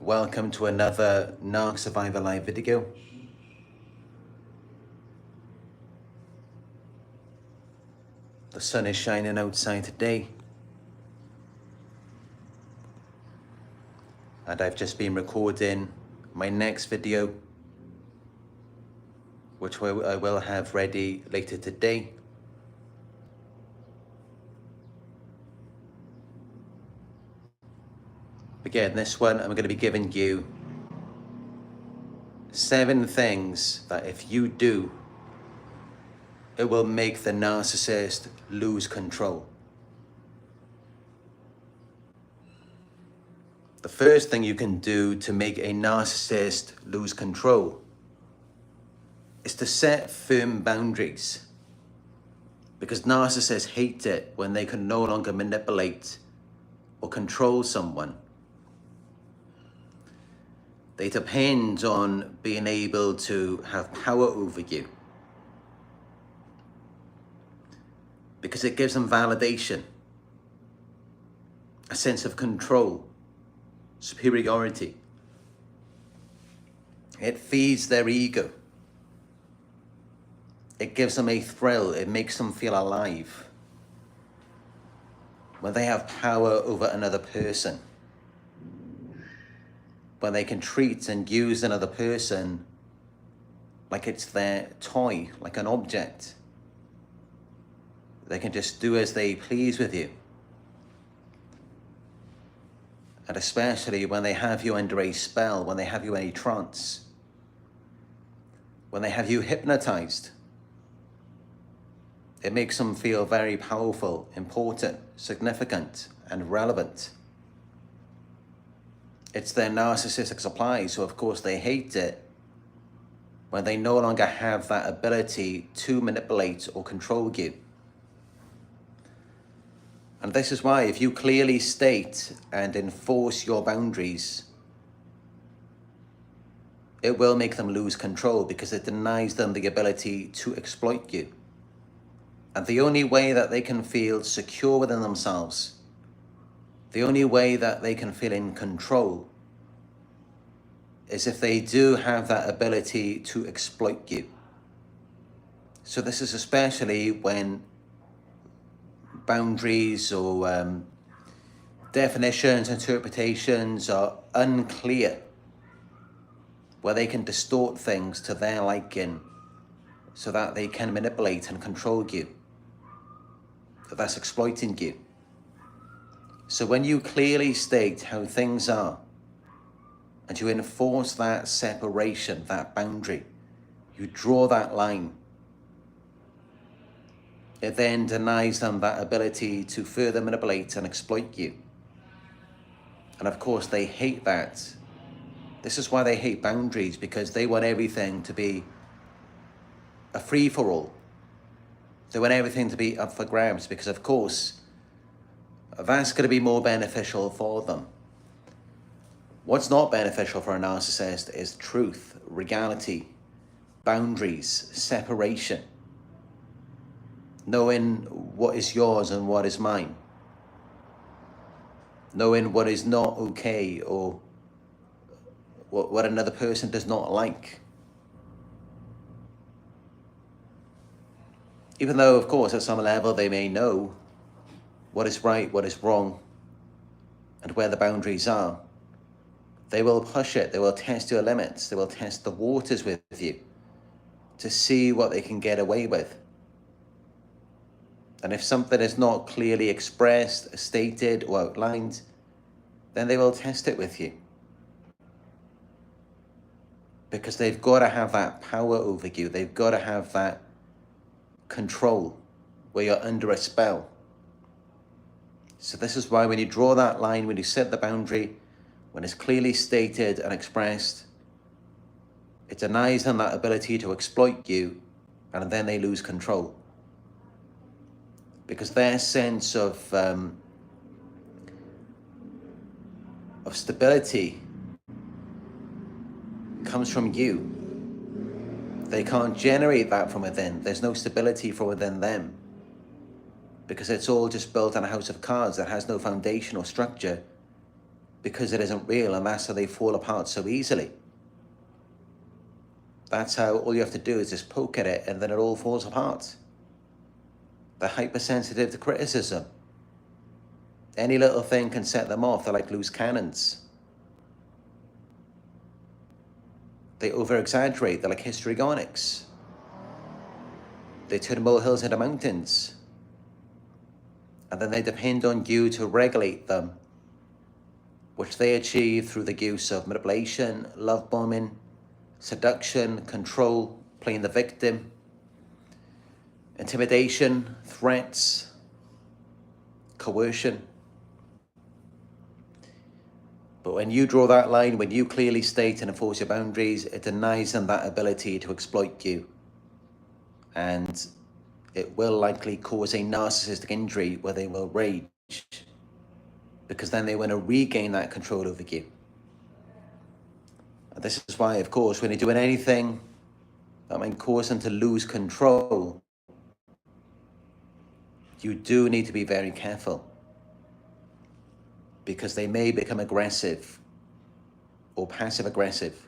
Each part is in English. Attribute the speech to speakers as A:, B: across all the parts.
A: Welcome to another Narc Survivor live video. The sun is shining outside today, and I've just been recording my next video, which I will have ready later today. Again, this one I'm going to be giving you 7 things that if you do, it will make the narcissist lose control. The first thing you can do to make a narcissist lose control is to set firm boundaries, because narcissists hate it when they can no longer manipulate or control someone. They depend on being able to have power over you, because it gives them validation, a sense of control, superiority. It feeds their ego. It gives them a thrill. It makes them feel alive when they have power over another person, when they can treat and use another person like it's their toy, like an object. They can just do as they please with you. And especially when they have you under a spell, when they have you in a trance, when they have you hypnotized. It makes them feel very powerful, important, significant, and relevant. It's their narcissistic supply, so of course they hate it when they no longer have that ability to manipulate or control you. And this is why, if you clearly state and enforce your boundaries, it will make them lose control, because it denies them the ability to exploit you. And the only way that they can feel secure within themselves, the only way that they can feel in control, is if they do have that ability to exploit you. So this is especially when boundaries or definitions, interpretations are unclear, where they can distort things to their liking so that they can manipulate and control you. That's exploiting you. So when you clearly state how things are, and you enforce that separation, that boundary, you draw that line, it then denies them that ability to further manipulate and exploit you. And of course they hate that. This is why they hate boundaries, because they want everything to be a free-for-all. They want everything to be up for grabs, because of course that's going to be more beneficial for them. What's not beneficial for a narcissist is truth, reality, boundaries, separation, knowing what is yours and what is mine, knowing what is not okay or what another person does not like. Even though, of course, at some level they may know what is right, what is wrong, and where the boundaries are, they will push it. They will test your limits. They will test the waters with you to see what they can get away with. And if something is not clearly expressed, stated, or outlined, then they will test it with you, because they've got to have that power over you. They've got to have that control where you're under a spell. So this is why when you draw that line, when you set the boundary, when it's clearly stated and expressed, it denies them that ability to exploit you, and then they lose control. Because their sense of stability comes from you. They can't generate that from within. There's no stability from within them, because it's all just built on a house of cards that has no foundation or structure. because it isn't real, and that's how they fall apart so easily. That's how all you have to do is just poke at it and then it all falls apart. They're hypersensitive to criticism. Any little thing can set them off. They're like loose cannons. They over-exaggerate. They're like histrionics. They turn molehills into mountains. And then they depend on you to regulate them, which they achieve through the use of manipulation, love bombing, seduction, control, playing the victim, intimidation, threats, coercion. But when you draw that line, when you clearly state and enforce your boundaries, it denies them that ability to exploit you. And it will likely cause a narcissistic injury where they will rage, because then they want to regain that control over you. And this is why, of course, when you're doing anything that might cause them to lose control, you do need to be very careful, because they may become aggressive or passive aggressive.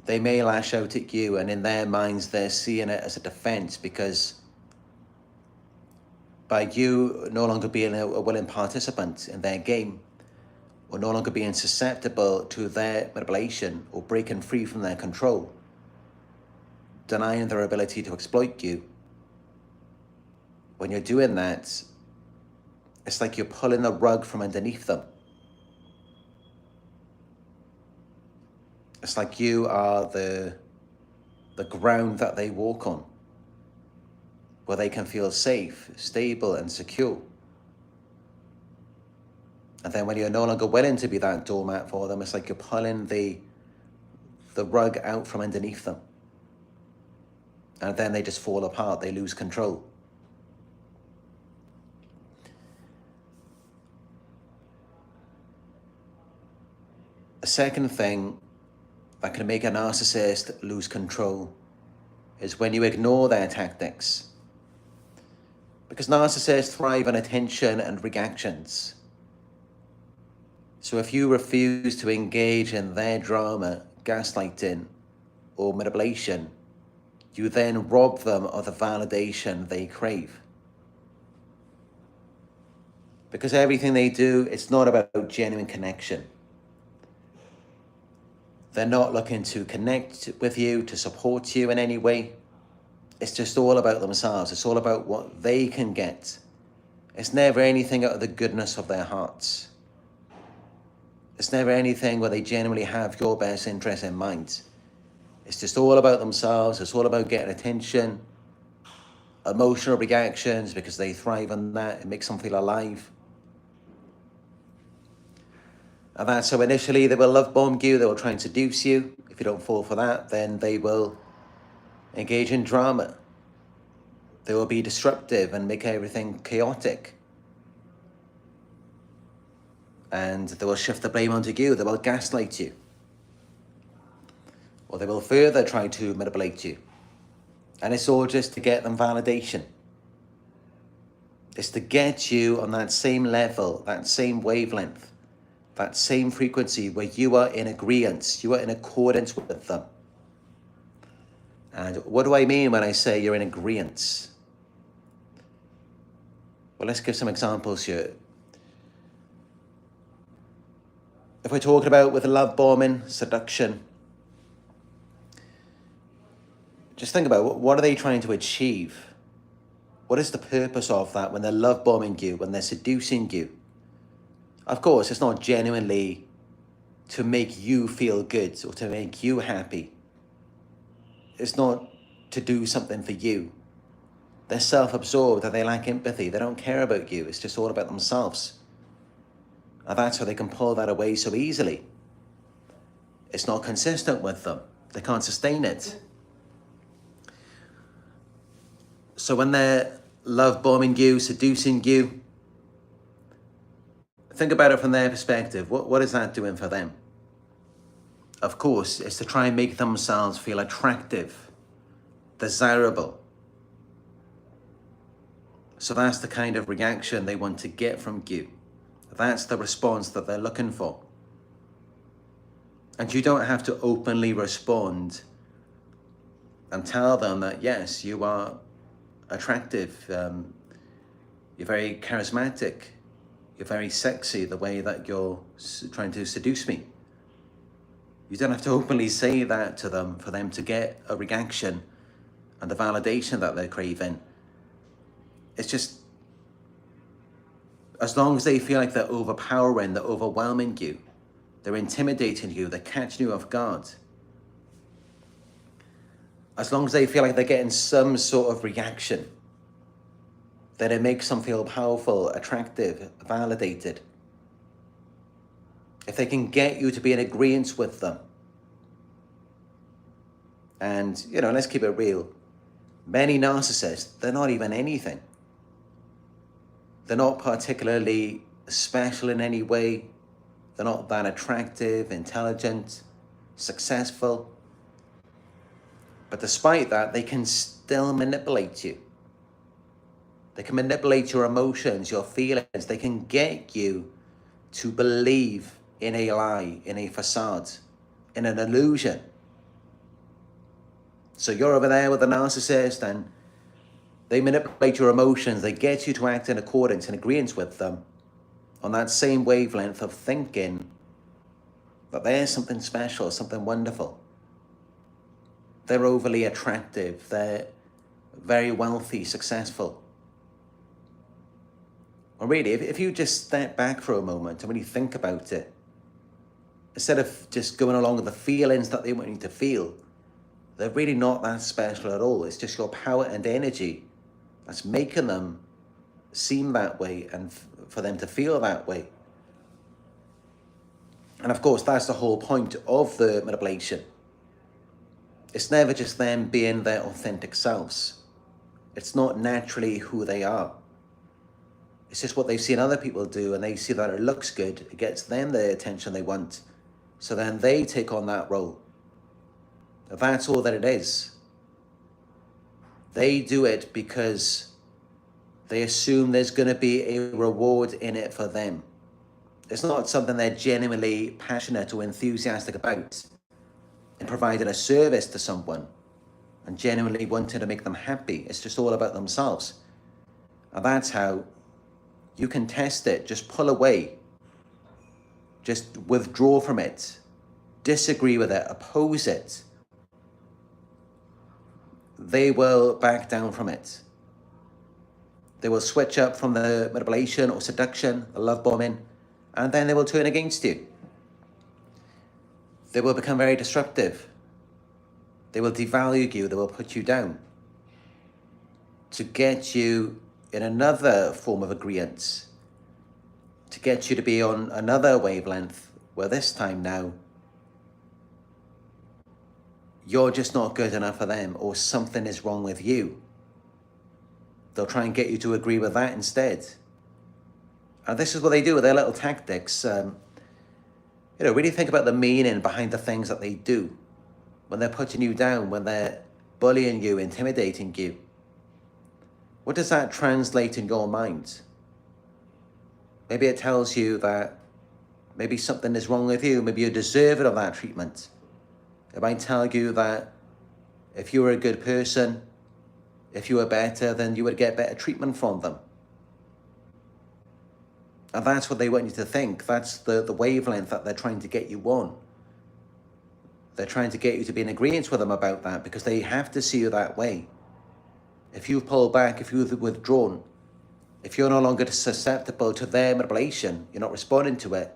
A: They may lash out at you, and in their minds, they're seeing it as a defense, because by you no longer being a willing participant in their game, or no longer being susceptible to their manipulation or breaking free from their control, denying their ability to exploit you, when you're doing that, it's like you're pulling the rug from underneath them. It's like you are the ground that they walk on, where they can feel safe, stable, and secure. And then when you're no longer willing to be that doormat for them, it's like you're pulling the rug out from underneath them. And then they just fall apart, they lose control. A second thing that can make a narcissist lose control is when you ignore their tactics. Because narcissists thrive on attention and reactions. So if you refuse to engage in their drama, gaslighting, or manipulation, you then rob them of the validation they crave. Because everything they do, it's not about genuine connection. They're not looking to connect with you, to support you in any way. It's just all about themselves. It's all about what they can get. It's never anything out of the goodness of their hearts. It's never anything where they genuinely have your best interest in mind. It's just all about themselves. It's all about getting attention, emotional reactions, because they thrive on that. It makes them feel alive. And that's how initially they will love bomb you. They will try and seduce you. If you don't fall for that, then they will engage in drama. They will be disruptive and make everything chaotic. And they will shift the blame onto you. They will gaslight you. Or they will further try to manipulate you. And it's all just to get them validation. It's to get you on that same level, that same wavelength, that same frequency where you are in agreement, you are in accordance with them. And what do I mean when I say you're in agreement? Well, let's give some examples here. If we're talking about with love bombing, seduction, just think about what are they trying to achieve? What is the purpose of that when they're love bombing you, when they're seducing you? Of course, it's not genuinely to make you feel good or to make you happy. It's not to do something for you. They're self-absorbed and they lack empathy. They don't care about you. It's just all about themselves. And that's how they can pull that away so easily. It's not consistent with them. They can't sustain it. So when they're love bombing you, seducing you, think about it from their perspective. What is that doing for them? Of course, it's to try and make themselves feel attractive, desirable. So that's the kind of reaction they want to get from you. That's the response that they're looking for. And you don't have to openly respond and tell them that, yes, you are attractive, you're very charismatic, you're very sexy, the way that you're trying to seduce me. You don't have to openly say that to them for them to get a reaction and the validation that they're craving. It's just, as long as they feel like they're overpowering, they're overwhelming you, they're intimidating you, they're catching you off guard, as long as they feel like they're getting some sort of reaction, then it makes them feel powerful, attractive, validated. If they can get you to be in agreement with them, and, let's keep it real, many narcissists, they're not even anything. They're not particularly special in any way. They're not that attractive, intelligent, successful. But despite that, they can still manipulate you. They can manipulate your emotions, your feelings. They can get you to believe in a lie, in a facade, in an illusion. So you're over there with a narcissist and they manipulate your emotions. They get you to act in accordance, in agreement with them on that same wavelength of thinking that there's something special, something wonderful. They're overly attractive. They're very wealthy, successful. Well, really, if you just step back for a moment and really think about it, instead of just going along with the feelings that they want you to feel, they're really not that special at all. It's just your power and energy that's making them seem that way and for them to feel that way. And of course, that's the whole point of the manipulation. It's never just them being their authentic selves. It's not naturally who they are. It's just what they've seen other people do, and they see that it looks good, it gets them the attention they want. So then they take on that role. That's all that it is. They do it because they assume there's going to be a reward in it for them. It's not something they're genuinely passionate or enthusiastic about, in providing a service to someone and genuinely wanting to make them happy. It's just all about themselves. And that's how you can test it. Just pull away. Just withdraw from it. Disagree with it. Oppose it. They will back down from it. They will switch up from the manipulation or seduction, the love bombing, and then they will turn against you. They will become very destructive. They will devalue you. They will put you down to get you in another form of agreement, to get you to be on another wavelength where this time now you're just not good enough for them, or something is wrong with you. They'll try and get you to agree with that instead. And this is what they do with their little tactics. Really think about the meaning behind the things that they do. When they're putting you down, when they're bullying you, intimidating you. What does that translate in your mind? Maybe it tells you that maybe something is wrong with you. Maybe you're deserving of that treatment. It might tell you that if you were a good person, if you were better, then you would get better treatment from them. And that's what they want you to think. That's the wavelength that they're trying to get you on. They're trying to get you to be in agreement with them about that, because they have to see you that way. If you pull back, if you've withdrawn, if you're no longer susceptible to their manipulation, you're not responding to it,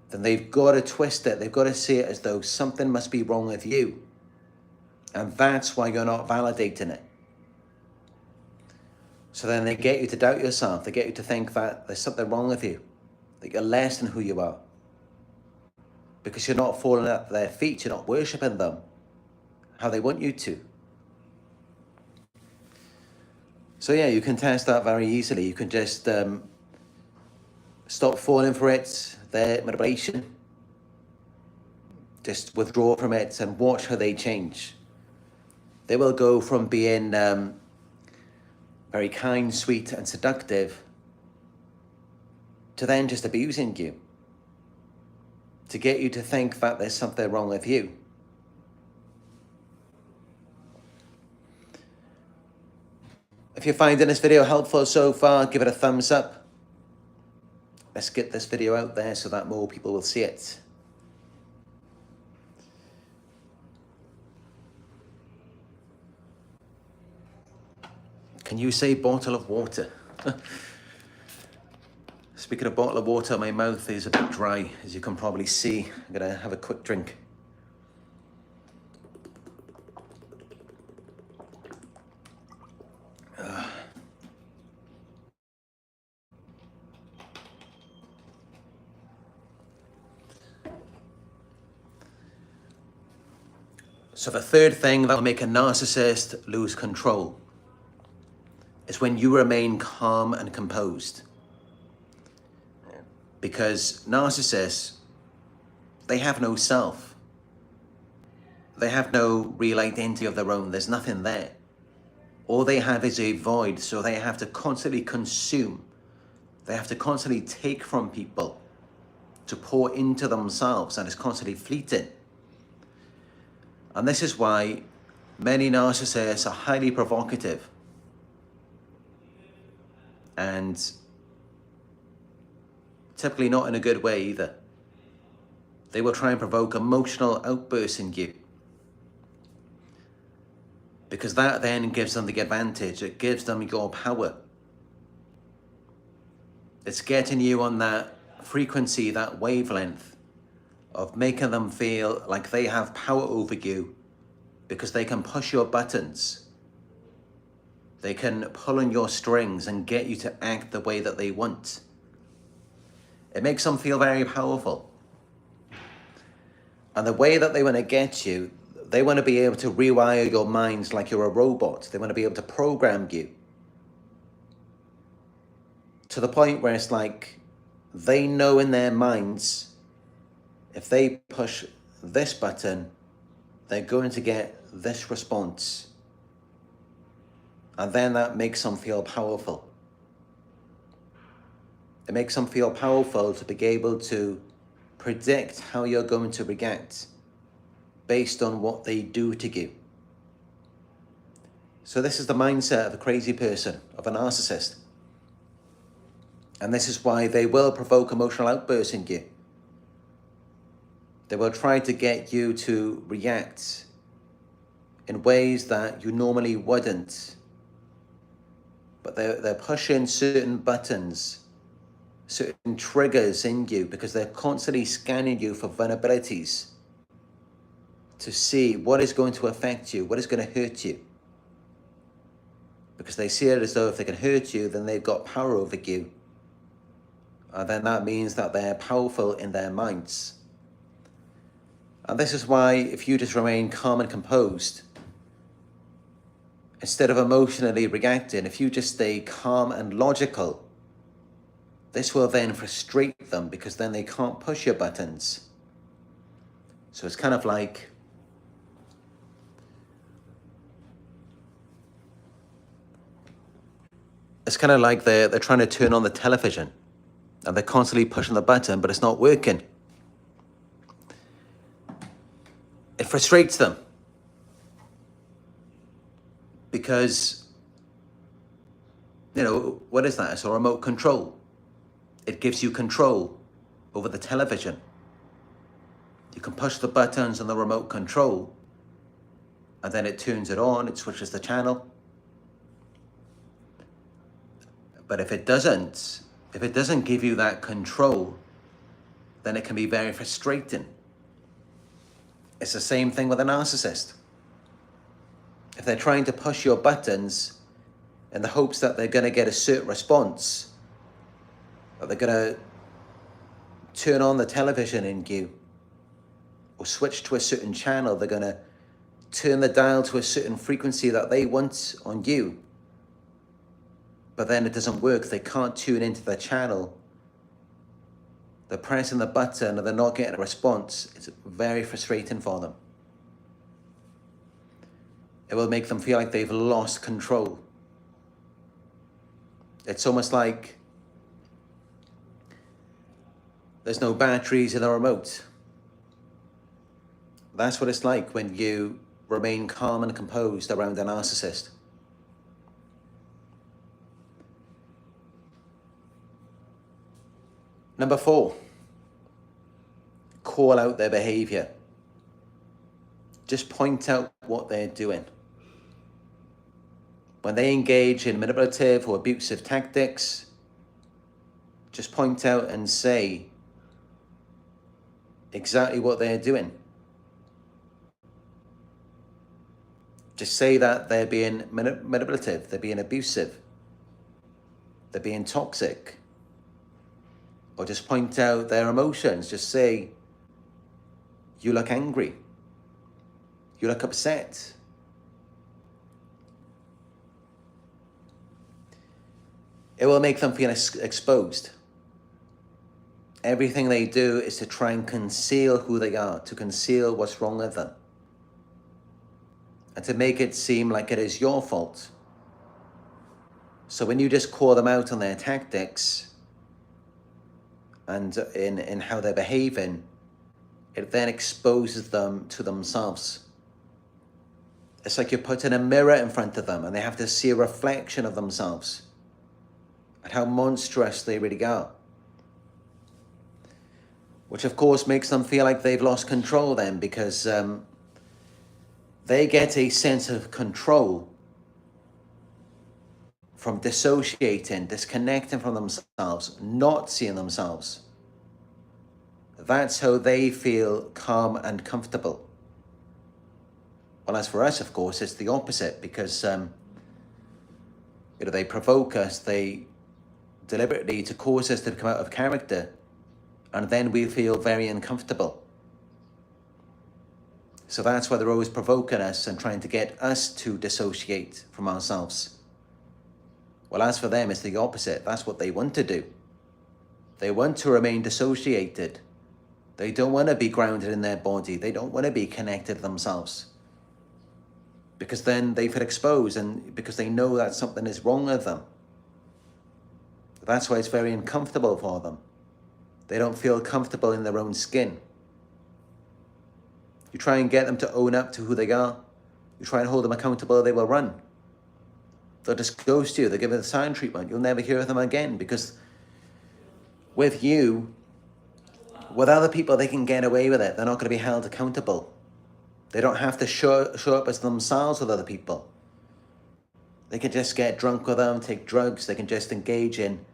A: then they've got to twist it. They've got to see it as though something must be wrong with you. And that's why you're not validating it. So then they get you to doubt yourself. They get you to think that there's something wrong with you, that you're less than who you are. Because you're not falling at their feet. You're not worshipping them how they want you to. So yeah, you can test that very easily. You can just stop falling for it, their manipulation. Just withdraw from it and watch how they change. They will go from being very kind, sweet, and seductive to then just abusing you, to get you to think that there's something wrong with you. If you're finding this video helpful so far, give it a thumbs up. Let's get this video out there so that more people will see it. Can you say bottle of water? Speaking of bottle of water, my mouth is a bit dry, as you can probably see. I'm gonna have a quick drink. So the third thing that will make a narcissist lose control is when you remain calm and composed. Because narcissists, they have no self. They have no real identity of their own. There's nothing there. All they have is a void, so they have to constantly consume. They have to constantly take from people to pour into themselves, and it's constantly fleeting. And this is why many narcissists are highly provocative and typically not in a good way either. They will try and provoke emotional outbursts in you, because that then gives them the advantage. It gives them your power. It's getting you on that frequency, that wavelength of making them feel like they have power over you, because they can push your buttons. They can pull on your strings and get you to act the way that they want. It makes them feel very powerful. And the way that they want to get you, they want to be able to rewire your minds like you're a robot. They want to be able to program you to the point where it's like they know in their minds, if they push this button, they're going to get this response. And then that makes them feel powerful. It makes them feel powerful to be able to predict how you're going to react based on what they do to you. So this is the mindset of a crazy person, of a narcissist. And this is why they will provoke emotional outbursts in you. They will try to get you to react in ways that you normally wouldn't. But they're pushing certain buttons, certain triggers in you, because they're constantly scanning you for vulnerabilities to see what is going to affect you, what is going to hurt you. Because they see it as though if they can hurt you, then they've got power over you. And then that means that they're powerful in their minds. And this is why if you just remain calm and composed, instead of emotionally reacting, if you just stay calm and logical, this will then frustrate them, because then they can't push your buttons. So it's kind of like they're trying to turn on the television and they're constantly pushing the button, but it's not working. It frustrates them because, what is that? It's a remote control. It gives you control over the television. You can push the buttons on the remote control and then it turns it on, it switches the channel. But if it doesn't give you that control, then it can be very frustrating. It's the same thing with a narcissist. If they're trying to push your buttons in the hopes that they're going to get a certain response, that they're going to turn on the television in you or switch to a certain channel, they're going to turn the dial to a certain frequency that they want on you, but then it doesn't work. They can't tune into the channel. They're pressing the button and they're not getting a response. It's very frustrating for them. It will make them feel like they've lost control. It's almost like There's no batteries in the remote. That's what it's like when you remain calm and composed around a narcissist. Number 4, call out their behavior. Just point out what they're doing. When they engage in manipulative or abusive tactics, just point out and say exactly what they're doing. Just say that they're being manipulative, they're being abusive, they're being toxic. Or just point out their emotions. Just say, you look angry. You look upset. It will make them feel exposed. Everything they do is to try and conceal who they are, to conceal what's wrong with them, and to make it seem like it is your fault. So when you just call them out on their tactics and in how they're behaving, it then exposes them to themselves. It's like you're putting a mirror in front of them and they have to see a reflection of themselves and how monstrous they really are. Which of course makes them feel like they've lost control then, because they get a sense of control from dissociating, disconnecting from themselves, not seeing themselves. That's how they feel calm and comfortable. Well, as for us, of course, it's the opposite, because they provoke us, they deliberately to cause us to come out of character, and then we feel very uncomfortable. So that's why they're always provoking us and trying to get us to dissociate from ourselves. Well, as for them, it's the opposite. That's what they want to do. They want to remain dissociated. They don't want to be grounded in their body. They don't want to be connected to themselves. Because then they feel exposed, and because they know that something is wrong with them. That's why it's very uncomfortable for them. They don't feel comfortable in their own skin. You try and get them to own up to who they are. You try and hold them accountable, they will run. They'll just ghost you. They'll give it the silent treatment. You'll never hear of them again, because with you, with other people, they can get away with it. They're not going to be held accountable. They don't have to show up as themselves with other people. They can just get drunk with them, take drugs. They can just engage in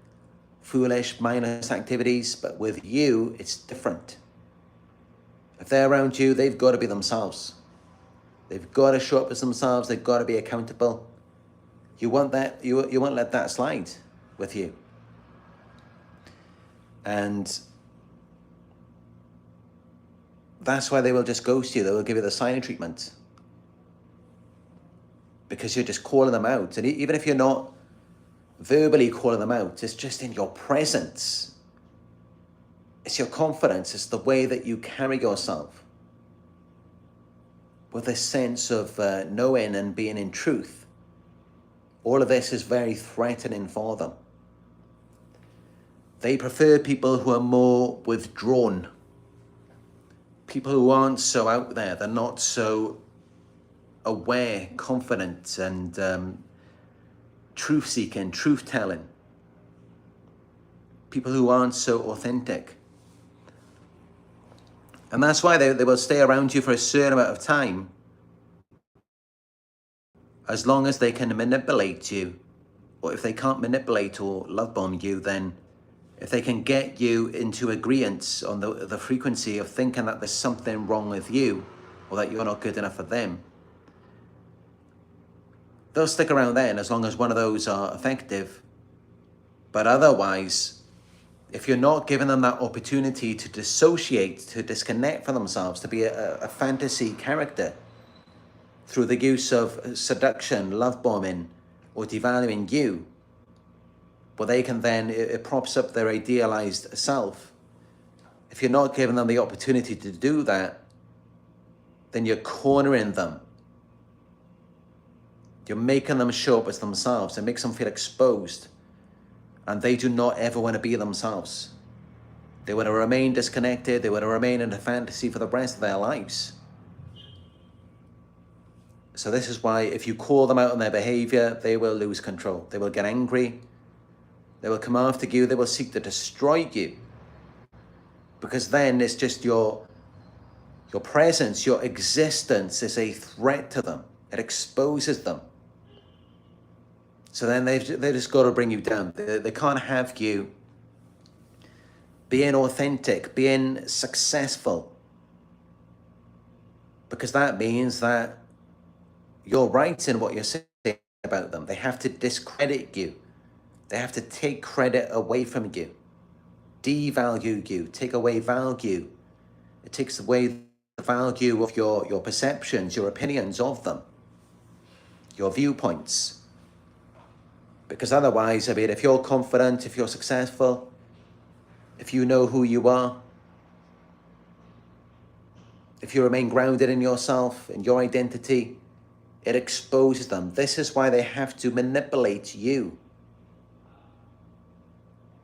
A: foolish, mindless activities. But with you, it's different. If they're around you, they've got to be themselves. They've got to show up as themselves. They've got to be accountable. You want that? You won't let that slide with you. And that's why they will just ghost you. They will give you the silent treatment, because you're just calling them out. And even if you're not verbally calling them out, it's just in your presence. It's your confidence. It's the way that you carry yourself with a sense of knowing and being in truth. All of this is very threatening for them. They prefer people who are more withdrawn. People who aren't so out there. They're not so aware, confident, and truth-seeking, truth-telling. People who aren't so authentic. And that's why they will stay around you for a certain amount of time, as long as they can manipulate you. Or if they can't manipulate or love bomb you, then if they can get you into agreement on the frequency of thinking that there's something wrong with you, or that you're not good enough for them, they'll stick around then as long as one of those are effective. But otherwise, if you're not giving them that opportunity to dissociate, to disconnect from themselves, to be a fantasy character through the use of seduction, love bombing, or devaluing you, well, they can then, it props up their idealized self. If you're not giving them the opportunity to do that, then you're cornering them. You're making them show up as themselves. It makes them feel exposed. And they do not ever want to be themselves. They want to remain disconnected. They want to remain in a fantasy for the rest of their lives. So this is why if you call them out on their behavior, they will lose control. They will get angry. They will come after you. They will seek to destroy you. Because then it's just your presence, your existence is a threat to them. It exposes them. So then they just got to bring you down. They can't have you being authentic, being successful. Because that means that you're right in what you're saying about them. They have to discredit you. They have to take credit away from you, devalue you, take away value. It takes away the value of your perceptions, your opinions of them, your viewpoints. Because otherwise, I mean, if you're confident, if you're successful, if you know who you are, if you remain grounded in yourself, in your identity, it exposes them. This is why they have to manipulate you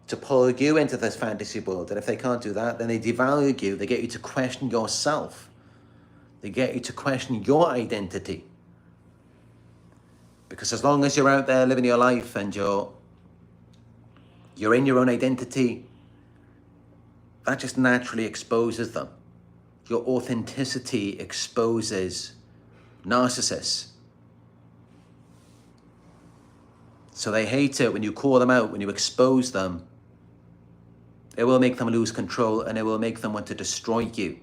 A: to pull you into this fantasy world. And if they can't do that, then they devalue you. They get you to question yourself. They get you to question your identity. Because as long as you're out there living your life and you're in your own identity, that just naturally exposes them. Your authenticity exposes narcissists. So they hate it when you call them out, when you expose them. It will make them lose control and it will make them want to destroy you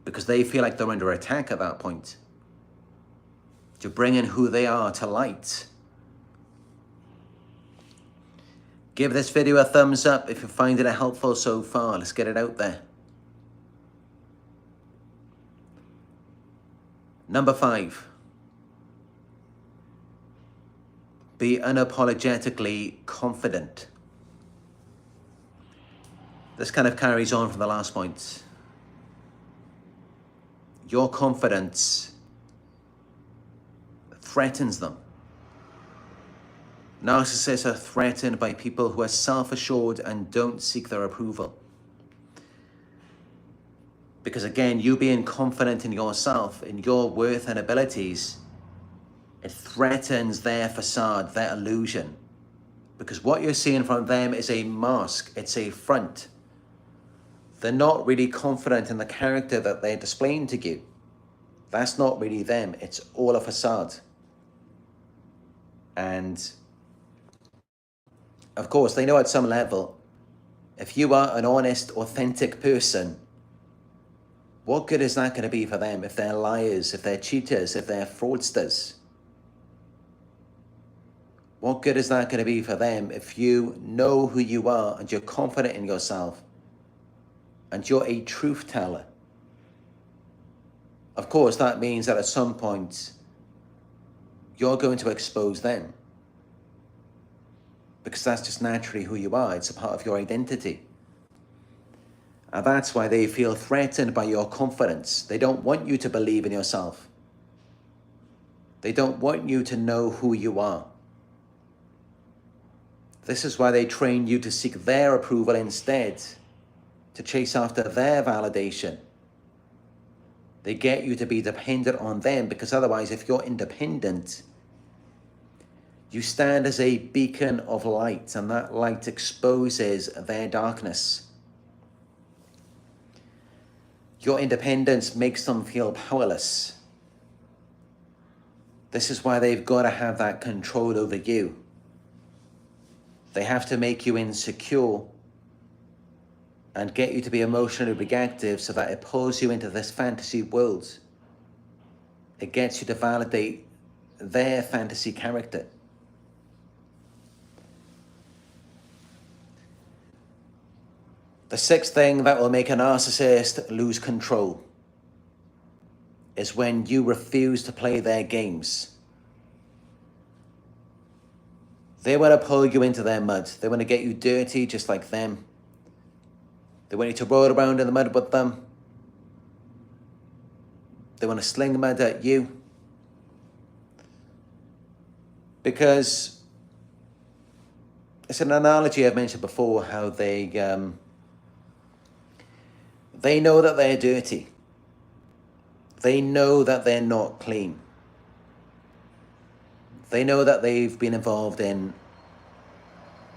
A: because they feel like they're under attack at that point. To bring in who they are to light. Give this video a thumbs up if you're finding it helpful so far. Let's get it out there. Number 5. Be unapologetically confident. This kind of carries on from the last point. Your confidence threatens them. Narcissists are threatened by people who are self-assured and don't seek their approval. Because again, you being confident in yourself, in your worth and abilities, it threatens their facade, their illusion. Because what you're seeing from them is a mask, it's a front. They're not really confident in the character that they're displaying to you. That's not really them, it's all a facade. And of course, they know at some level, if you are an honest, authentic person, what good is that going to be for them if they're liars, if they're cheaters, if they're fraudsters? What good is that going to be for them if you know who you are and you're confident in yourself and you're a truth teller? Of course, that means that at some point you're going to expose them because that's just naturally who you are. It's a part of your identity. And that's why they feel threatened by your confidence. They don't want you to believe in yourself. They don't want you to know who you are. This is why they train you to seek their approval instead, to chase after their validation. They get you to be dependent on them because otherwise, if you're independent, you stand as a beacon of light and that light exposes their darkness. Your independence makes them feel powerless. This is why they've got to have that control over you. They have to make you insecure and get you to be emotionally reactive so that it pulls you into this fantasy world. It gets you to validate their fantasy character. The 6th thing that will make a narcissist lose control is when you refuse to play their games. They want to pull you into their mud. They want to get you dirty just like them. They want you to roll around in the mud with them. They want to sling mud at you. Because it's an analogy I've mentioned before, how they They know that they're dirty. They know that they're not clean. They know that they've been involved in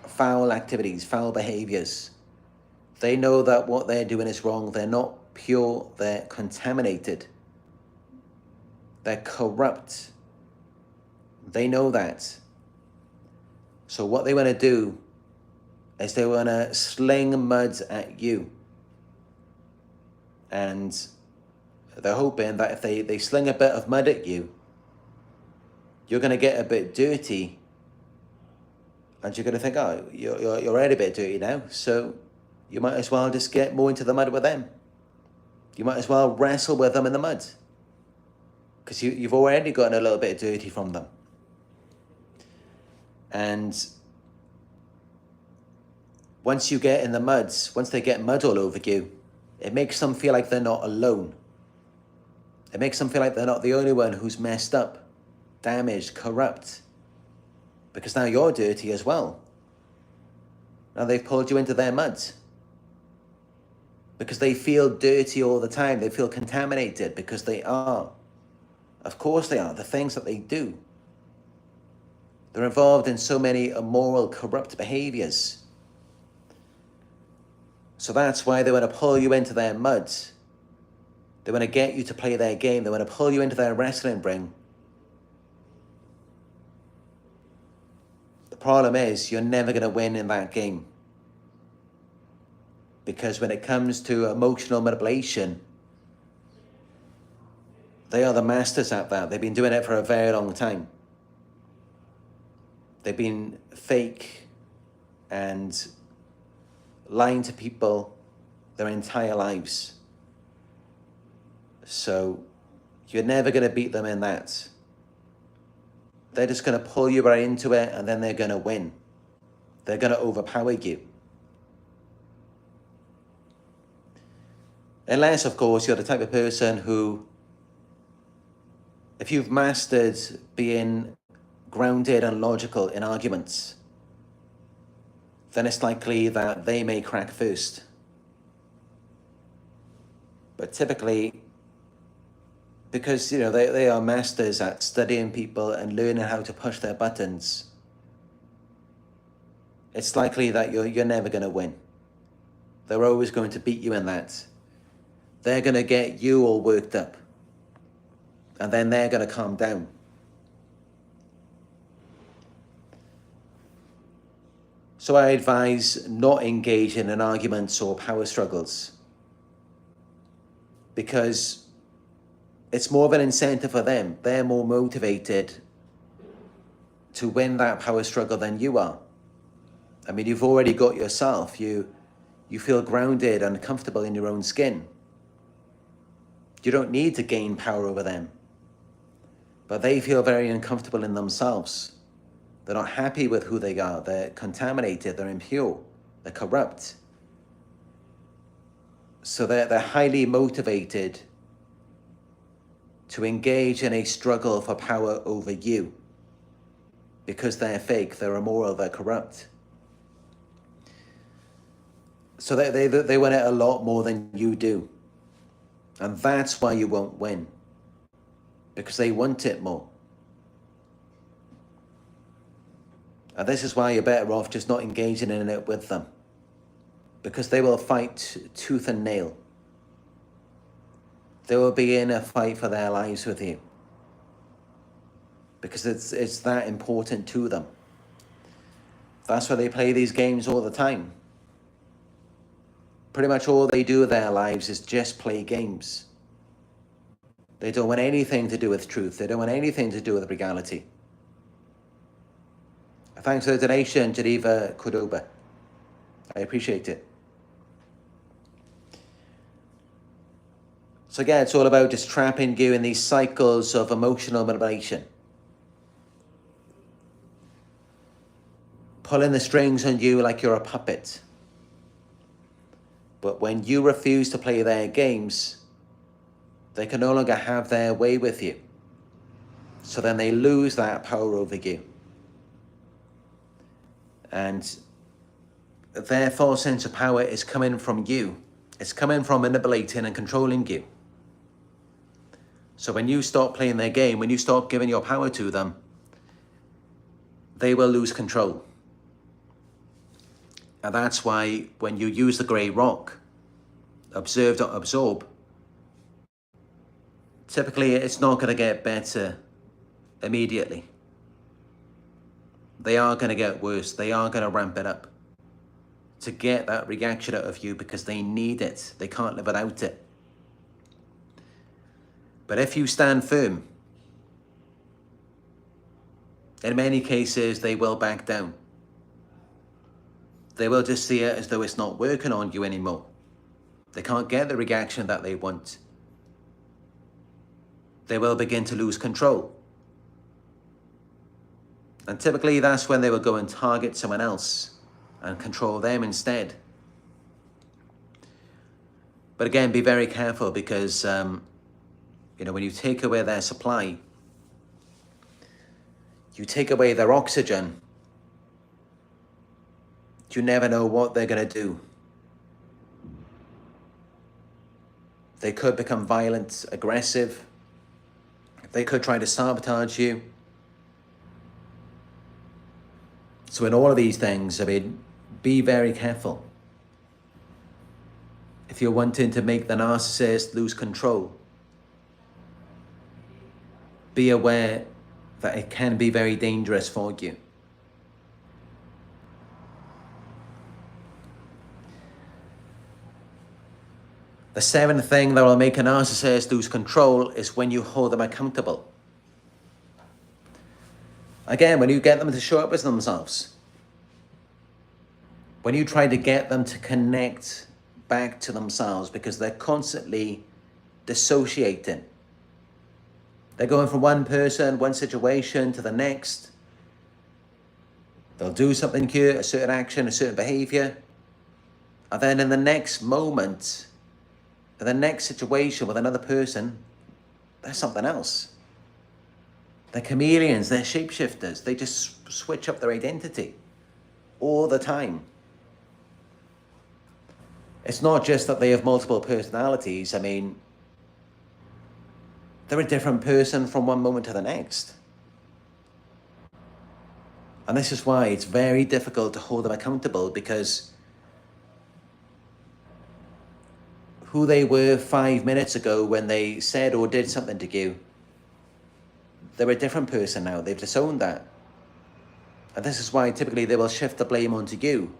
A: foul activities, foul behaviors. They know that what they're doing is wrong. They're not pure, they're contaminated. They're corrupt. They know that. So what they want to do is they want to sling mud at you. And they're hoping that if they sling a bit of mud at you, you're going to get a bit dirty. And you're going to think, oh, you're already a bit dirty now. So you might as well just get more into the mud with them. You might as well wrestle with them in the mud. Because you've already gotten a little bit dirty from them. And once you get in the mud, once they get mud all over you, it makes them feel like they're not alone. It makes them feel like they're not the only one who's messed up, damaged, corrupt. Because now you're dirty as well. Now they've pulled you into their mud. Because they feel dirty all the time. They feel contaminated because they are. Of course they are. The things that they do. They're involved in so many immoral, corrupt behaviors. So that's why they want to pull you into their mud. They want to get you to play their game. They want to pull you into their wrestling ring. The problem is you're never going to win in that game. Because when it comes to emotional manipulation, they are the masters at that. They've been doing it for a very long time. They've been fake and lying to people their entire lives. So you're never going to beat them in that. They're just going to pull you right into it and then they're going to win. They're going to overpower you. Unless, of course, you're the type of person who, if you've mastered being grounded and logical in arguments, then it's likely that they may crack first. But typically, because they are masters at studying people and learning how to push their buttons, it's likely that you're never going to win. They're always going to beat you in that. They're going to get you all worked up. And then they're going to calm down. So I advise not engaging in arguments or power struggles. Because it's more of an incentive for them. They're more motivated to win that power struggle than you are. I mean, you've already got yourself. You feel grounded and comfortable in your own skin. You don't need to gain power over them. But they feel very uncomfortable in themselves. They're not happy with who they are. They're contaminated. They're impure. They're corrupt. So they're highly motivated to engage in a struggle for power over you. Because they're fake, they're immoral, they're corrupt. So they want it a lot more than you do. And that's why you won't win. Because they want it more. And this is why you're better off just not engaging in it with them. Because they will fight tooth and nail. They will be in a fight for their lives with you. Because it's that important to them. That's why they play these games all the time. Pretty much all they do with their lives is just play games. They don't want anything to do with truth. They don't want anything to do with reality. Thanks for the donation, Geneva Cordoba. I appreciate it. So again, it's all about just trapping you in these cycles of emotional manipulation. Pulling the strings on you like you're a puppet. But when you refuse to play their games, they can no longer have their way with you. So then they lose that power over you. And their false sense of power is coming from you. It's coming from manipulating and controlling you. So when you stop playing their game, when you stop giving your power to them, they will lose control. And that's why when you use the grey rock, observe, don't absorb, typically it's not going to get better immediately. They are going to get worse. They are going to ramp it up to get that reaction out of you because they need it. They can't live without it. But if you stand firm, in many cases, they will back down. They will just see it as though it's not working on you anymore. They can't get the reaction that they want. They will begin to lose control. And typically that's when they will go and target someone else and control them instead. But again, be very careful because, when you take away their supply, you take away their oxygen, you never know what they're going to do. They could become violent, aggressive. They could try to sabotage you. So in all of these things, be very careful. If you're wanting to make the narcissist lose control, be aware that it can be very dangerous for you. The seventh thing that will make a narcissist lose control is when you hold them accountable. Again, when you get them to show up as themselves. When you try to get them to connect back to themselves because they're constantly dissociating. They're going from one person, one situation to the next. They'll do something cute, a certain action, a certain behavior. And then in the next moment, in the next situation with another person, they're something else. They're chameleons, they're shapeshifters. They just switch up their identity all the time. It's not just that they have multiple personalities. They're a different person from one moment to the next. And this is why it's very difficult to hold them accountable, because who they were 5 minutes ago when they said or did something to you, they're a different person now. They've disowned that. And this is why typically they will shift the blame onto you.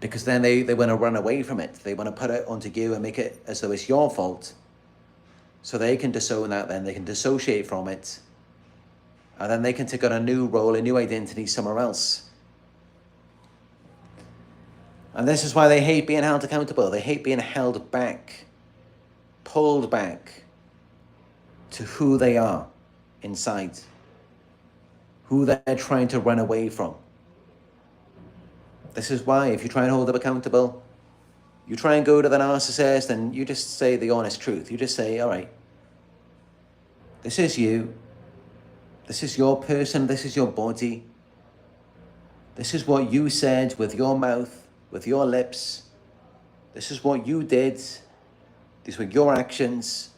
A: Because then they want to run away from it. They want to put it onto you and make it as though it's your fault. So they can disown that, then they can dissociate from it. And then they can take on a new role, a new identity somewhere else. And this is why they hate being held accountable. They hate being held back, pulled back to who they are inside, who they're trying to run away from. This is why if you try and hold them accountable, you try and go to the narcissist and you just say the honest truth. You just say, all right, this is you. This is your person. This is your body. This is what you said with your mouth, with your lips. This is what you did. These were your actions.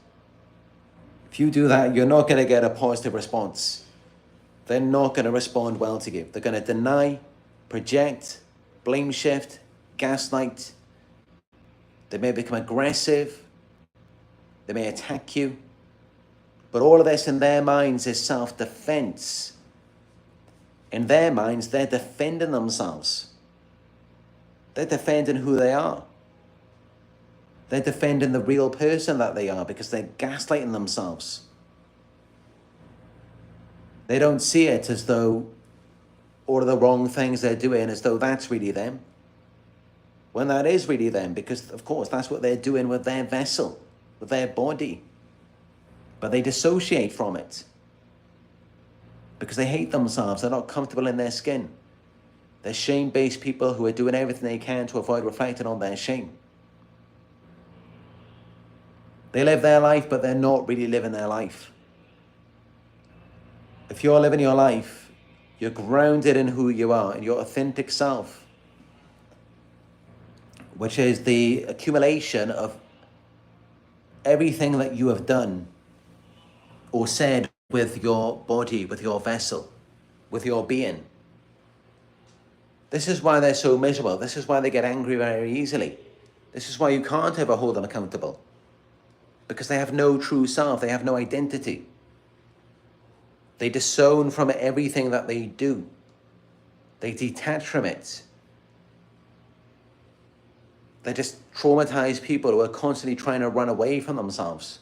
A: If you do that, you're not going to get a positive response. They're not going to respond well to you. They're going to deny, project, blame shift, gaslight. They may become aggressive. They may attack you. But all of this in their minds is self-defense. In their minds, they're defending themselves. They're defending who they are. They're defending the real person that they are because they're gaslighting themselves. They don't see it as though all of the wrong things they're doing, as though that's really them. When that is really them, because of course that's what they're doing with their vessel, with their body. But they dissociate from it because they hate themselves. They're not comfortable in their skin. They're shame-based people who are doing everything they can to avoid reflecting on their shame. They live their life, but they're not really living their life. If you're living your life, you're grounded in who you are, in your authentic self. which is the accumulation of everything that you have done or said with your body, with your vessel, with your being. This is why they're so miserable. This is why they get angry very easily. This is why you can't ever hold them accountable, because they have no true self. They have no identity. They disown from everything that they do. They detach from it. They're just traumatized people who are constantly trying to run away from themselves,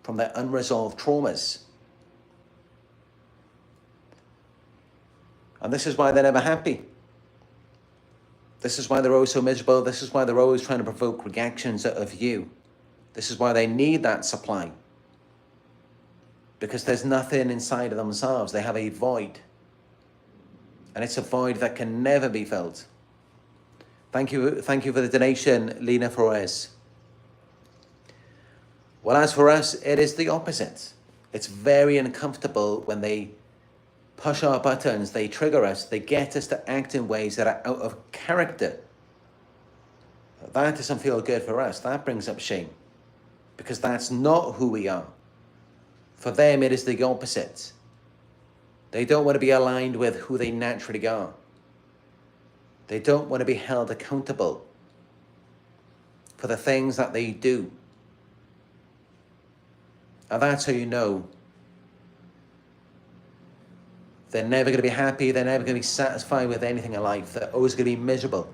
A: from their unresolved traumas. And this is why they're never happy. This is why they're always so miserable. This is why they're always trying to provoke reactions of you. This is why they need that supply. Because there's nothing inside of themselves. They have a void. And it's a void that can never be filled. Thank you for the donation, Lena Flores. Well, as for us, it is the opposite. It's very uncomfortable when they push our buttons, they trigger us, they get us to act in ways that are out of character. That doesn't feel good for us. That brings up shame, because that's not who we are. For them, it is the opposite. They don't want to be aligned with who they naturally are. They don't want to be held accountable for the things that they do. And that's how you know they're never going to be happy. They're never going to be satisfied with anything in life. They're always going to be miserable.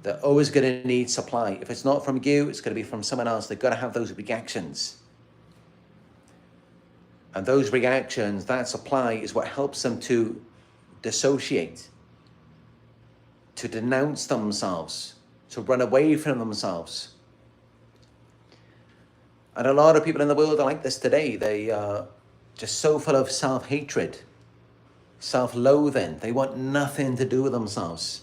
A: They're always going to need supply. If it's not from you, it's going to be from someone else. They've got to have those reactions. And those reactions, that supply, is what helps them to dissociate, to denounce themselves, to run away from themselves. And a lot of people in the world are like this today. They are just so full of self-hatred, self-loathing. They want nothing to do with themselves.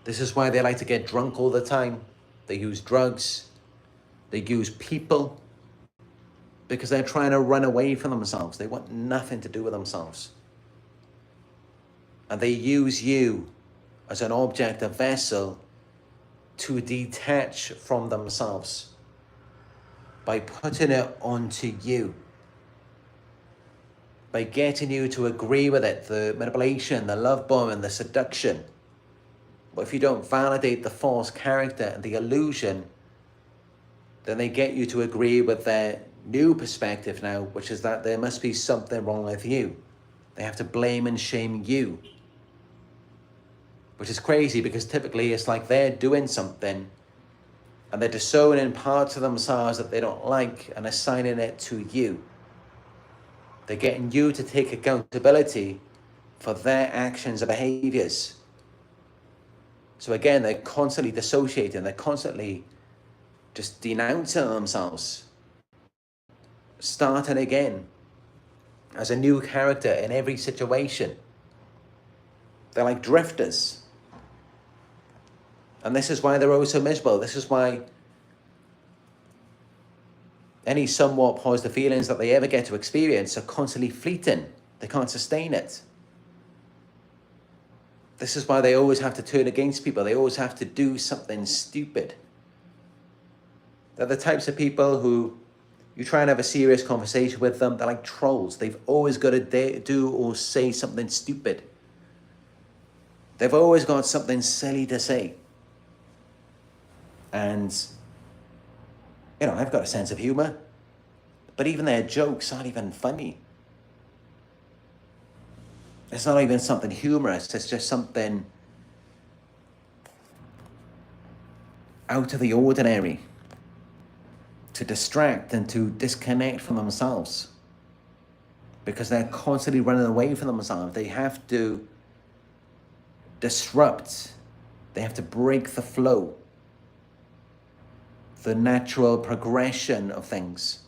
A: This is why they like to get drunk all the time. They use drugs. They use people, because they're trying to run away from themselves. They want nothing to do with themselves. And they use you as an object, a vessel, to detach from themselves by putting it onto you, by getting you to agree with it, the manipulation, the love bombing, the seduction. But if you don't validate the false character and the illusion, then they get you to agree with their new perspective now, which is that there must be something wrong with you. They have to blame and shame you, which is crazy, because typically it's like they're doing something and they're disowning parts of themselves that they don't like and assigning it to you. They're getting you to take accountability for their actions and behaviors. So again, they're constantly dissociating. They're constantly just denouncing themselves, starting again as a new character in every situation. They're like drifters. And this is why they're always so miserable. This is why any somewhat positive feelings that they ever get to experience are constantly fleeting. They can't sustain it. This is why they always have to turn against people. They always have to do something stupid. They're the types of people who, you try and have a serious conversation with them, they're like trolls. They've always got to do or say something stupid. They've always got something silly to say. And, you know, I've got a sense of humor, but even their jokes aren't even funny. It's not even something humorous. It's just something out of the ordinary, to distract and to disconnect from themselves, because they're constantly running away from themselves. They have to disrupt. They have to break the flow, the natural progression of things,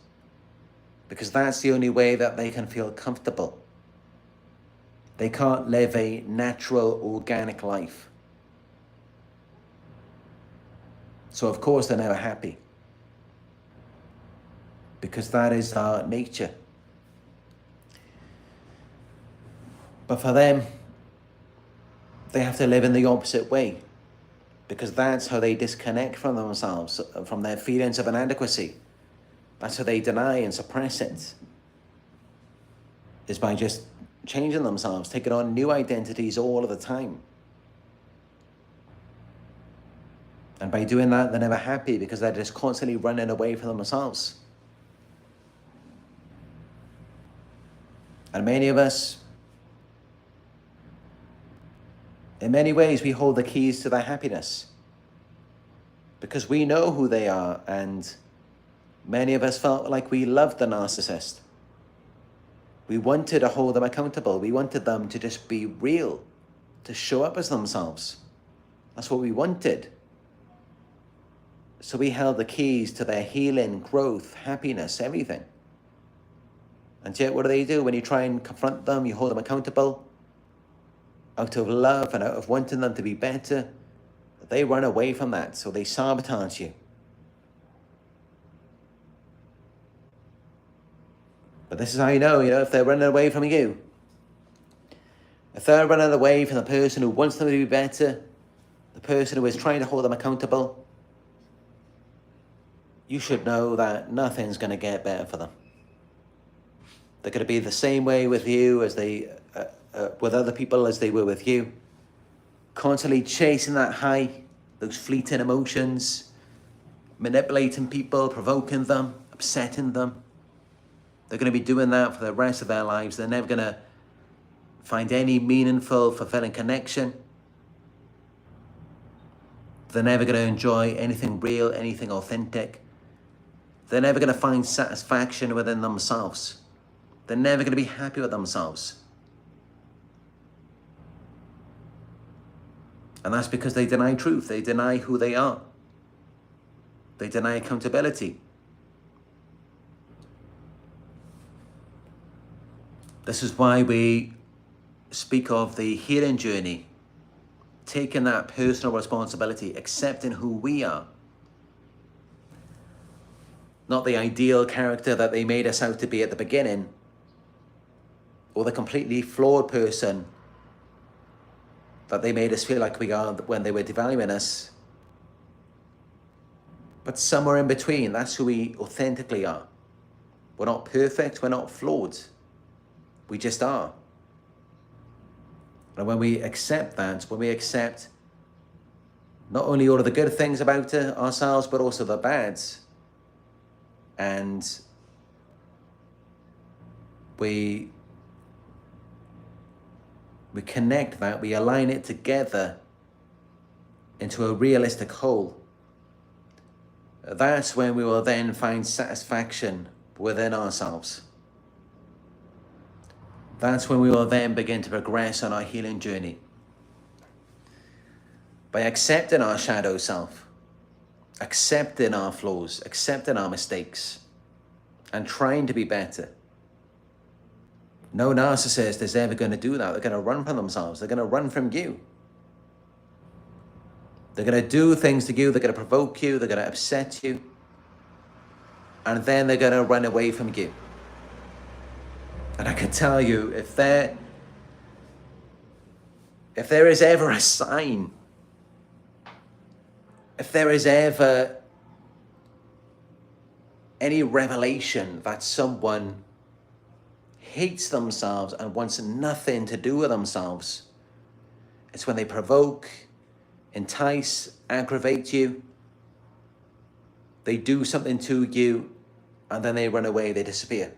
A: because that's the only way that they can feel comfortable. They can't live a natural, organic life. So of course they're never happy, because that is our nature. But for them, they have to live in the opposite way, because that's how they disconnect from themselves, from their feelings of inadequacy. That's how they deny and suppress it, is by just changing themselves, taking on new identities all of the time. And by doing that, they're never happy because they're just constantly running away from themselves. And many of us, in many ways, we hold the keys to their happiness because we know who they are, and many of us felt like we loved the narcissist. We wanted to hold them accountable. We wanted them to just be real, to show up as themselves. That's what we wanted. So we held the keys to their healing, growth, happiness, everything. And yet, what do? When you try and confront them, you hold them accountable out of love and out of wanting them to be better. They run away from that, so they sabotage you. But this is how you know, if they're running away from you. If they're running away from the person who wants them to be better, the person who is trying to hold them accountable, you should know that nothing's going to get better for them. They're going to be the same way with you as they, with other people as they were with you. Constantly chasing that high, those fleeting emotions, manipulating people, provoking them, upsetting them. They're going to be doing that for the rest of their lives. They're never going to find any meaningful, fulfilling connection. They're never going to enjoy anything real, anything authentic. They're never going to find satisfaction within themselves. They're never going to be happy with themselves. And that's because they deny truth. They deny who they are. They deny accountability. This is why we speak of the healing journey, taking that personal responsibility, accepting who we are. Not the ideal character that they made us out to be at the beginning, or the completely flawed person that they made us feel like we are when they were devaluing us. But somewhere in between, that's who we authentically are. We're not perfect, we're not flawed. We just are. And when we accept that, when we accept not only all of the good things about ourselves, but also the bads, and we connect that, we align it together into a realistic whole, that's when we will then find satisfaction within ourselves. That's when we will then begin to progress on our healing journey. By accepting our shadow self, accepting our flaws, accepting our mistakes, and trying to be better. No narcissist is ever going to do that. They're going to run from themselves. They're going to run from you. They're going to do things to you. They're going to provoke you. They're going to upset you. And then they're going to run away from you. And I can tell you, if there is ever a sign, if there is ever any revelation that someone hates themselves and wants nothing to do with themselves, it's when they provoke, entice, aggravate you. They do something to you, and then they run away, they disappear.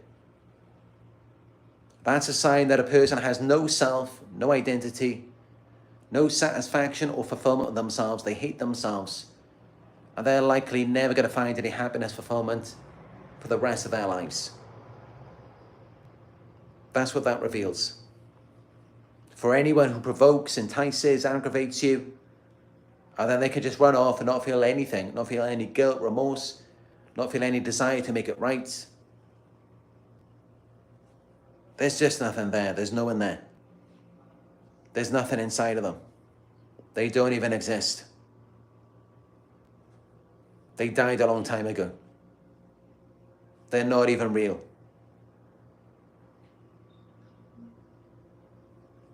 A: That's a sign that a person has no self, no identity, no satisfaction or fulfillment of themselves. They hate themselves, and they're likely never going to find any happiness, fulfillment for the rest of their lives. That's what that reveals. For anyone who provokes, entices, aggravates you, and then they can just run off and not feel anything, not feel any guilt, remorse, not feel any desire to make it right. There's just nothing there. There's no one there. There's nothing inside of them. They don't even exist. They died a long time ago. They're not even real.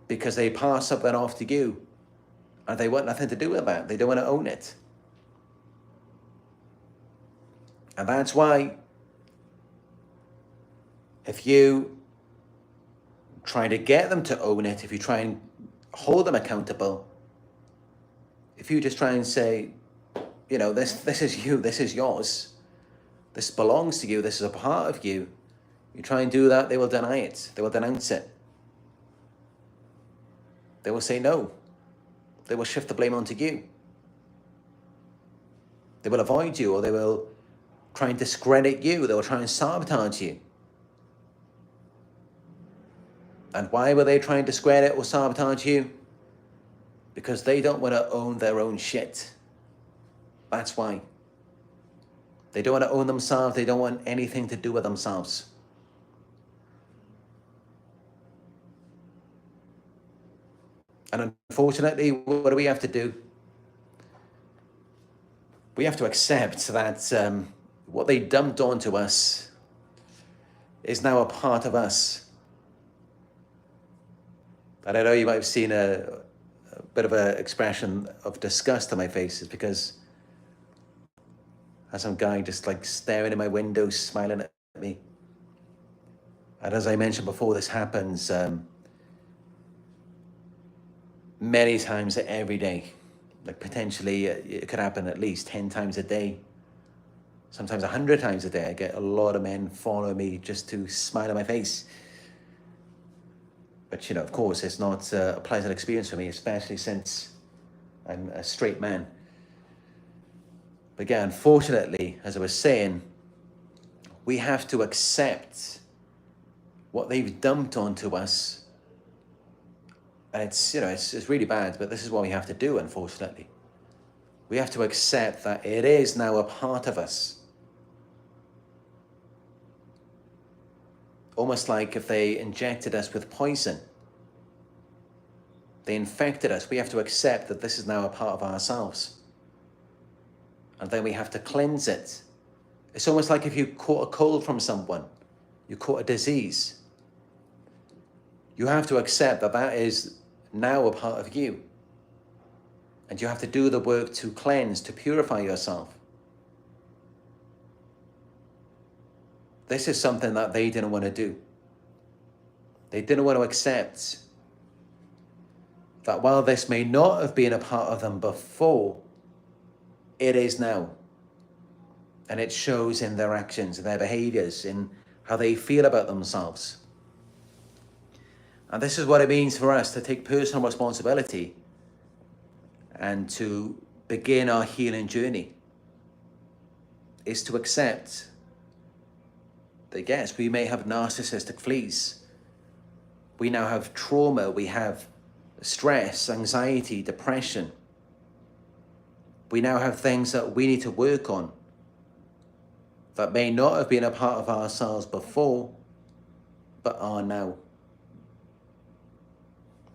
A: Because they pass something off to you, And they want nothing to do with that. They don't want to own it. And that's why if you try to get them to own it, if you try and hold them accountable, if you just try and say, you know, this is you, this is yours, this belongs to you, this is a part of you, you try and do that, they will deny it. They will denounce it. They will say no. They will shift the blame onto you. They will avoid you, or they will try and discredit you. They will try and sabotage you. And why will they try and discredit or sabotage you? Because they don't want to own their own shit. That's why. They don't want to own themselves. They don't want anything to do with themselves. And unfortunately, what do we have to do? We have to accept that what they dumped onto us is now a part of us. And I know you might have seen a bit of an expression of disgust on my face, is because there's some guy just like staring in my window, smiling at me. And as I mentioned before, this happens many times every day. Like potentially it could happen at least 10 times a day, sometimes 100 times a day. I get a lot of men follow me just to smile at my face. But you know, of course, it's not a pleasant experience for me, especially since I'm a straight man. But again, unfortunately, as I was saying, we have to accept what they've dumped onto us. And it's, you know, it's really bad, but this is what we have to do, unfortunately. We have to accept that it is now a part of us. Almost like if they injected us with poison. They infected us. We have to accept that this is now a part of ourselves. And then we have to cleanse it. It's almost like if you caught a cold from someone, you caught a disease. You have to accept that that is now a part of you. And you have to do the work to cleanse, to purify yourself. This is something that they didn't want to do. They didn't want to accept that while this may not have been a part of them before, it is now. And it shows in their actions, in their behaviors, in how they feel about themselves. And this is what it means for us to take personal responsibility and to begin our healing journey, is to accept that yes, we may have narcissistic fleas. We now have trauma, we have stress, anxiety, depression. We now have things that we need to work on that may not have been a part of ourselves before, but are now.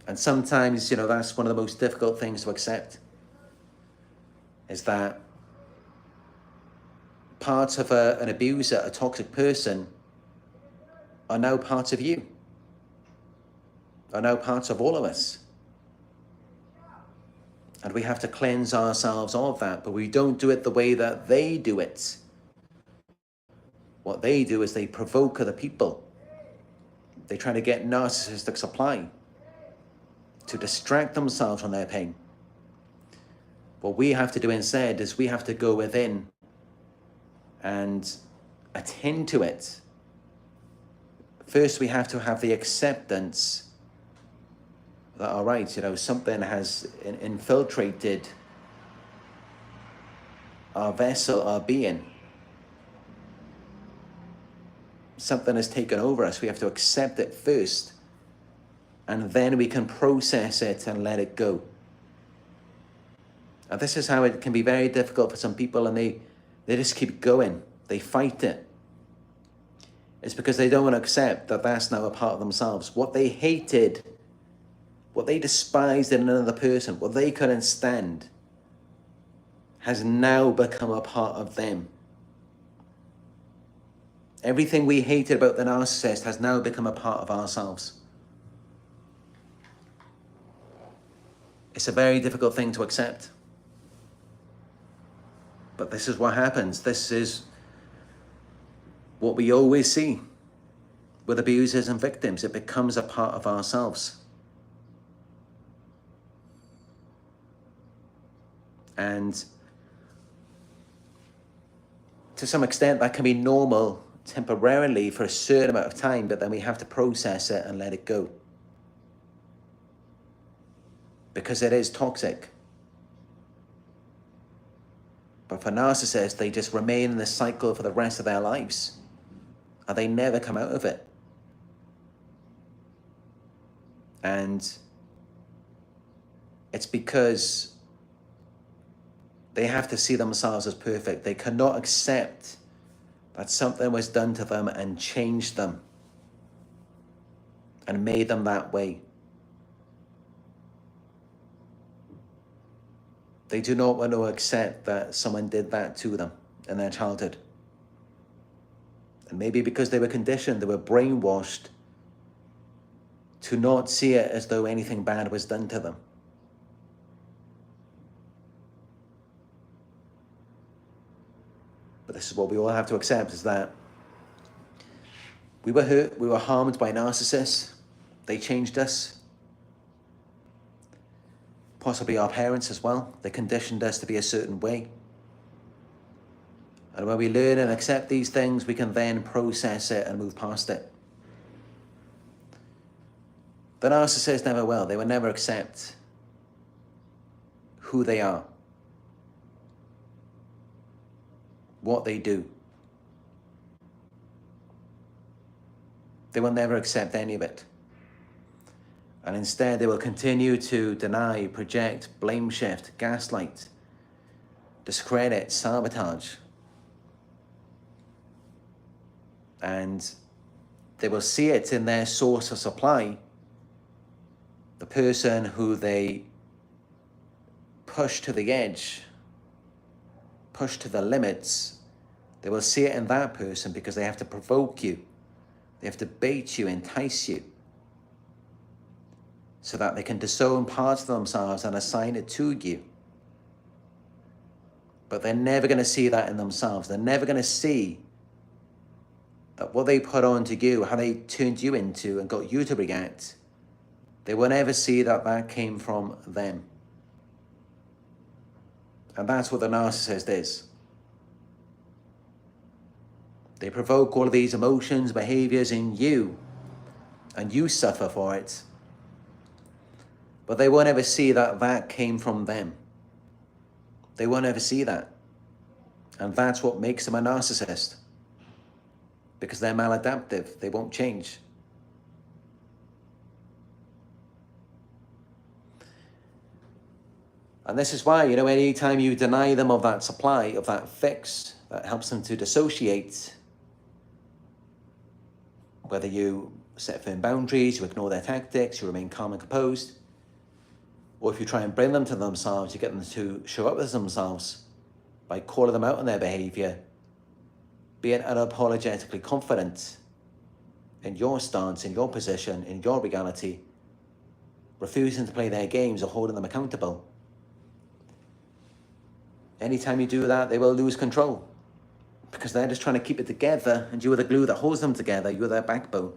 A: And sometimes, you know, that's one of the most difficult things to accept, is that parts of an abuser, a toxic person, are now parts of you, are now parts of all of us. And we have to cleanse ourselves of that, but we don't do it the way that they do it. What they do is they provoke other people. They try to get narcissistic supply to distract themselves from their pain. What we have to do instead is we have to go within and attend to it. First, we have to have the acceptance that, all right, you know, something has infiltrated our vessel, our being. Something has taken over us. We have to accept it first, and then we can process it and let it go. And this is how it can be very difficult for some people, and they just keep going. They fight it. It's because they don't want to accept that that's now a part of themselves. What they hated, what they despised in another person, what they couldn't stand, has now become a part of them. Everything we hated about the narcissist has now become a part of ourselves. It's a very difficult thing to accept. But this is what happens. This is what we always see with abusers and victims. It becomes a part of ourselves. And to some extent, that can be normal temporarily for a certain amount of time, but then we have to process it and let it go. Because it is toxic. But for narcissists, they just remain in this cycle for the rest of their lives. And they never come out of it. And it's because they have to see themselves as perfect. They cannot accept that something was done to them and changed them and made them that way. They do not want to accept that someone did that to them in their childhood. And maybe because they were conditioned, they were brainwashed to not see it as though anything bad was done to them. But this is what we all have to accept, is that we were hurt, we were harmed by narcissists. They changed us. Possibly our parents as well. They conditioned us to be a certain way. And when we learn and accept these things, we can then process it and move past it. The narcissist never will. They will never accept who they are, what they do. They will never accept any of it. And instead, they will continue to deny, project, blame shift, gaslight, discredit, sabotage. And they will see it in their source of supply, the person who they push to the edge, push to the limits. They will see it in that person because they have to provoke you. They have to bait you, entice you, so that they can disown parts of themselves and assign it to you. But they're never going to see that in themselves. They're never going to see that what they put on to you, how they turned you into and got you to react, they will never see that that came from them. And that's what the narcissist is. They provoke all of these emotions, behaviors in you, and you suffer for it. But they won't ever see that that came from them. They won't ever see that. And that's what makes them a narcissist. Because they're maladaptive. They won't change. And this is why, anytime you deny them of that supply, of that fix, that helps them to dissociate, whether you set firm boundaries, you ignore their tactics, you remain calm and composed, or if you try and bring them to themselves, you get them to show up as themselves by calling them out on their behavior, being unapologetically confident in your stance, in your position, in your reality, refusing to play their games or holding them accountable. Anytime you do that, they will lose control because they're just trying to keep it together, and you are the glue that holds them together. You're their backbone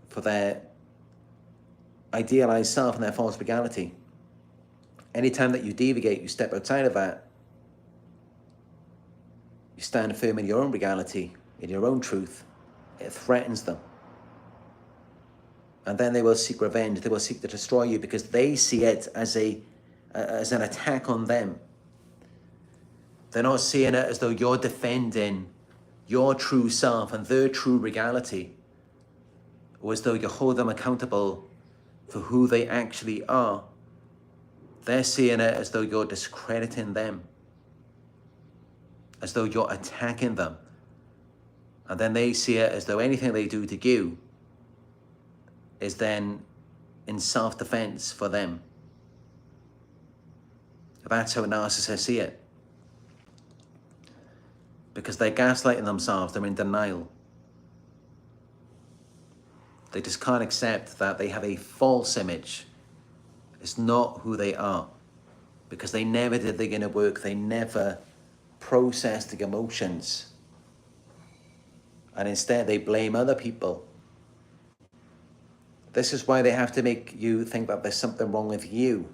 A: for their idealized self and their false reality. Anytime that you deviate, you step outside of that, you stand firm in your own reality, in your own truth, it threatens them. And then they will seek revenge. They will seek to destroy you because they see it as an attack on them. They're not seeing it as though you're defending your true self and their true reality, or as though you hold them accountable for who they actually are. They're seeing it as though you're discrediting them, as though you're attacking them. And then they see it as though anything they do to you is then in self-defense for them. That's how narcissists see it. Because they're gaslighting themselves, they're in denial. They just can't accept that they have a false image It's not who they are, because they never did the inner work. They never processed the emotions. And instead they blame other people. This is why they have to make you think that there's something wrong with you.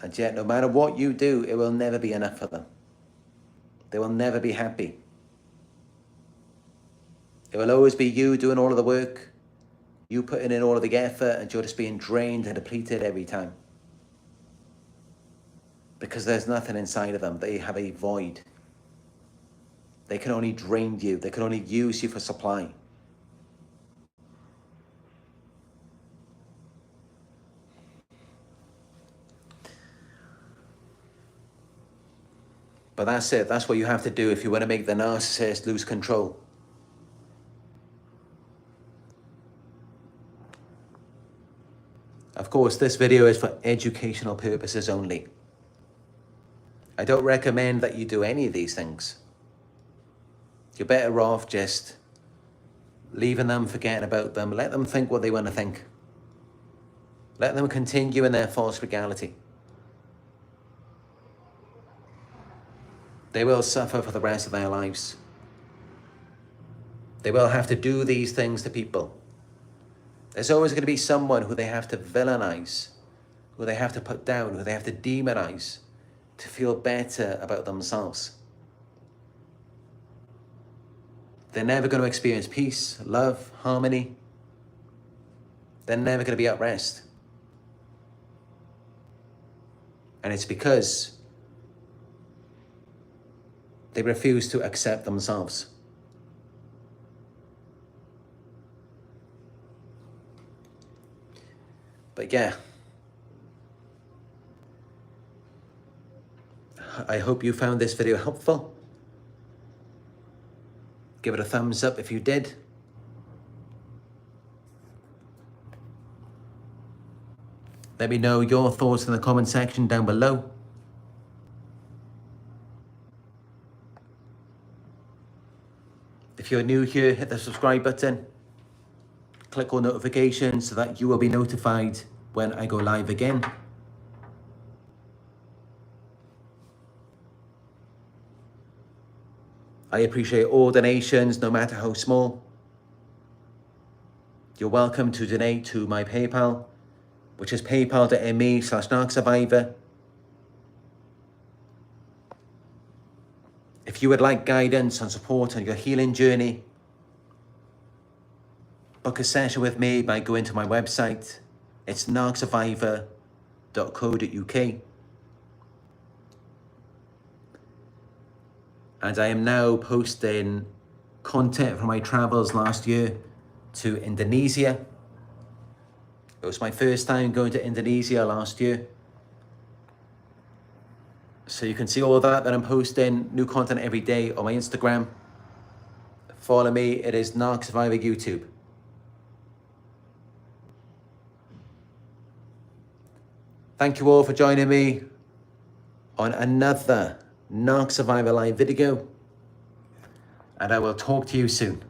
A: And yet, no matter what you do, it will never be enough for them. They will never be happy. It will always be you doing all of the work, you putting in all of the effort, and you're just being drained and depleted every time. Because there's nothing inside of them. They have a void. They can only drain you. They can only use you for supply. But that's it. That's what you have to do if you want to make the narcissist lose control. Of course, this video is for educational purposes only. I don't recommend that you do any of these things. You're better off just leaving them, forgetting about them. Let them think what they want to think. Let them continue in their false reality. They will suffer for the rest of their lives. They will have to do these things to people. There's always going to be someone who they have to villainize, who they have to put down, who they have to demonize to feel better about themselves. They're never going to experience peace, love, harmony. They're never going to be at rest. And it's because they refuse to accept themselves. But yeah, I hope you found this video helpful. Give it a thumbs up if you did. Let me know your thoughts in the comment section down below. If you're new here, hit the subscribe button. Click on notifications so that you will be notified when I go live again. I appreciate all donations, no matter how small. You're welcome to donate to my PayPal, which is paypal.me/narcsurvivor. If you would like guidance and support on your healing journey, book a session with me by going to my website. It's narcsurvivor.co.uk. And I am now posting content from my travels last year to Indonesia. It was my first time going to Indonesia last year. So you can see all that I'm posting, new content every day on my Instagram. Follow me, it is Narc Survivor YouTube. Thank you all for joining me on another Narc Survivor live video. And I will talk to you soon.